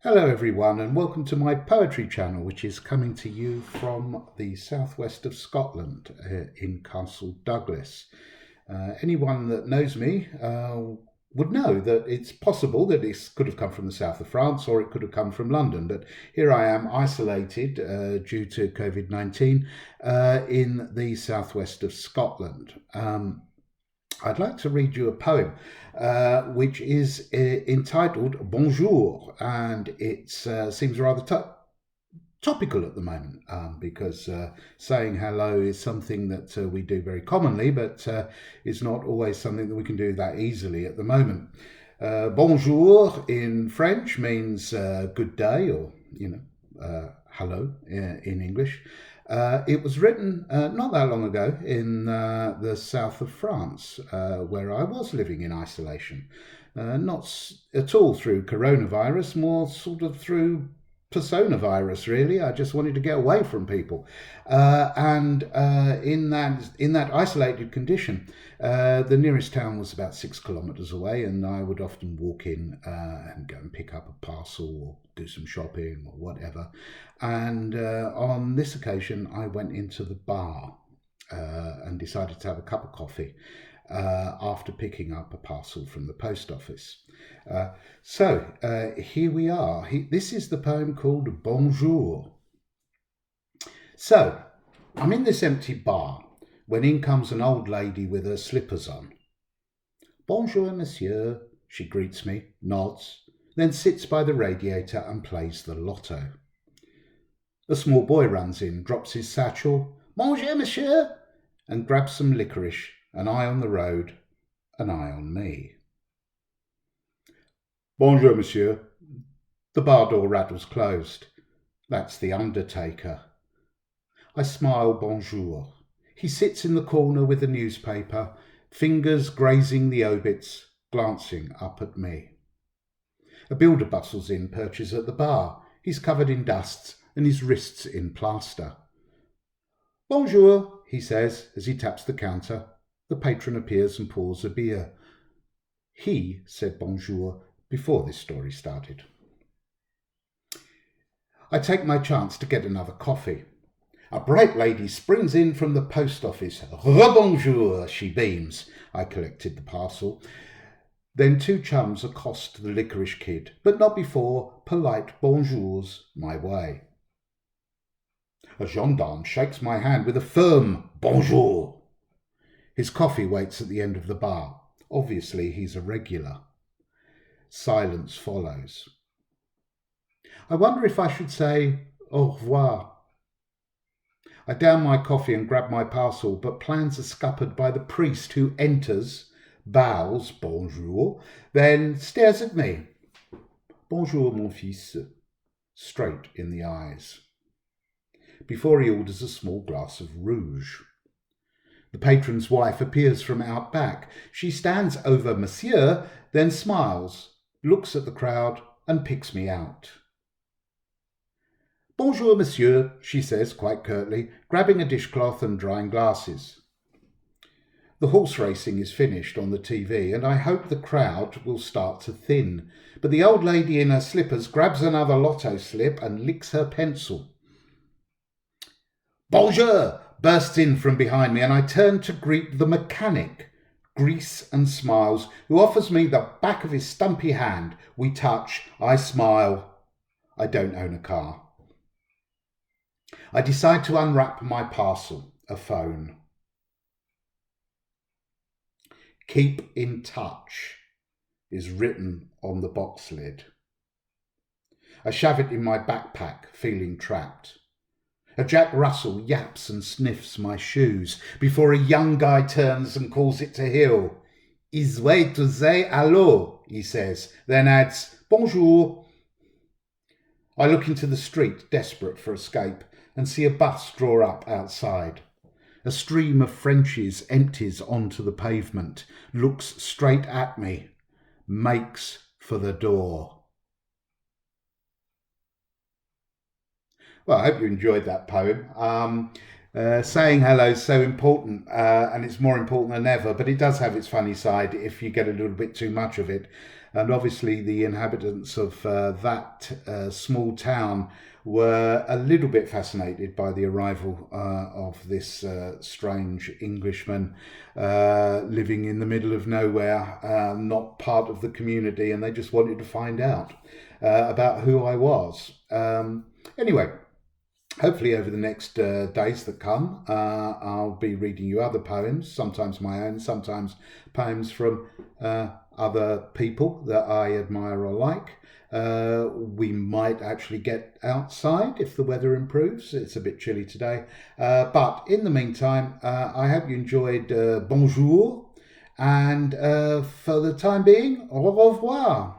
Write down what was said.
Hello everyone and welcome to my poetry channel, which is coming to you from the southwest of Scotland in Castle Douglas. Anyone that knows me would know that it's possible that this could have come from the south of France or it could have come from London, but here I am isolated due to COVID-19 in the southwest of Scotland. I'd like to read you a poem which is entitled Bonjour, and it seems rather topical at the moment because saying hello is something that we do very commonly, but it's not always something that we can do that easily at the moment. Bonjour in French means good day, or hello in English. It was written not that long ago in the south of France, where I was living in isolation. Not at all through coronavirus, more sort of through personavirus, really. I just wanted to get away from people. And in that isolated condition, the nearest town was about 6 kilometres away, and I would often walk in and go and pick up a parcel or do some shopping or whatever. And on this occasion, I went into the bar and decided to have a cup of coffee after picking up a parcel from the post office. So here we are. This is the poem called Bonjour. So I'm in this empty bar when in comes an old lady with her slippers on. Bonjour, monsieur, she greets me, nods, then sits by the radiator and plays the lotto. A small boy runs in, drops his satchel, Bonjour, monsieur, and grabs some licorice, an eye on the road, an eye on me. Bonjour, monsieur. The bar door rattles closed. That's the undertaker. I smile bonjour. He sits in the corner with the newspaper, fingers grazing the obits, glancing up at me. A builder bustles in, perches at the bar. He's covered in dust and his wrists in plaster. Bonjour, he says as he taps the counter. The patron appears and pours a beer. He said bonjour before this story started. I take my chance to get another coffee. A bright lady springs in from the post office. Rebonjour, she beams. I collected the parcel. Then two chums accost the licorice kid, but not before polite bonjours my way. A gendarme shakes my hand with a firm bonjour. His coffee waits at the end of the bar. Obviously, he's a regular. Silence follows. I wonder if I should say au revoir. I down my coffee and grab my parcel, but plans are scuppered by the priest who enters, bows, bonjour, then stares at me. Bonjour, mon fils, straight in the eyes. Before he orders a small glass of rouge. The patron's wife appears from out back. She stands over monsieur, then smiles, looks at the crowd and picks me out. Bonjour, monsieur, she says quite curtly, grabbing a dishcloth and drying glasses. The horse racing is finished on the TV, and I hope the crowd will start to thin. But the old lady in her slippers grabs another lotto slip and licks her pencil. Bonjour bursts in from behind me, and I turn to greet the mechanic, grease and smiles, who offers me the back of his stumpy hand. We touch, I smile. I don't own a car. I decide to unwrap my parcel, a phone. Keep in touch is written on the box lid. I shove it in my backpack, feeling trapped. A Jack Russell yaps and sniffs my shoes before a young guy turns and calls it to heel. His way to say hello, he says, then adds, bonjour. I look into the street, desperate for escape, and see a bus draw up outside. A stream of Frenchies empties onto the pavement, looks straight at me, makes for the door. Well, I hope you enjoyed that poem. Saying hello is so important, and it's more important than ever, but it does have its funny side if you get a little bit too much of it. And obviously the inhabitants of that small town were a little bit fascinated by the arrival of this strange Englishman living in the middle of nowhere, not part of the community, and they just wanted to find out about who I was. Anyway, hopefully over the next days that come, I'll be reading you other poems, sometimes my own, sometimes poems from other people that I admire or like. We might actually get outside if the weather improves. It's a bit chilly today. But in the meantime, I hope you enjoyed Bonjour. And for the time being, au revoir.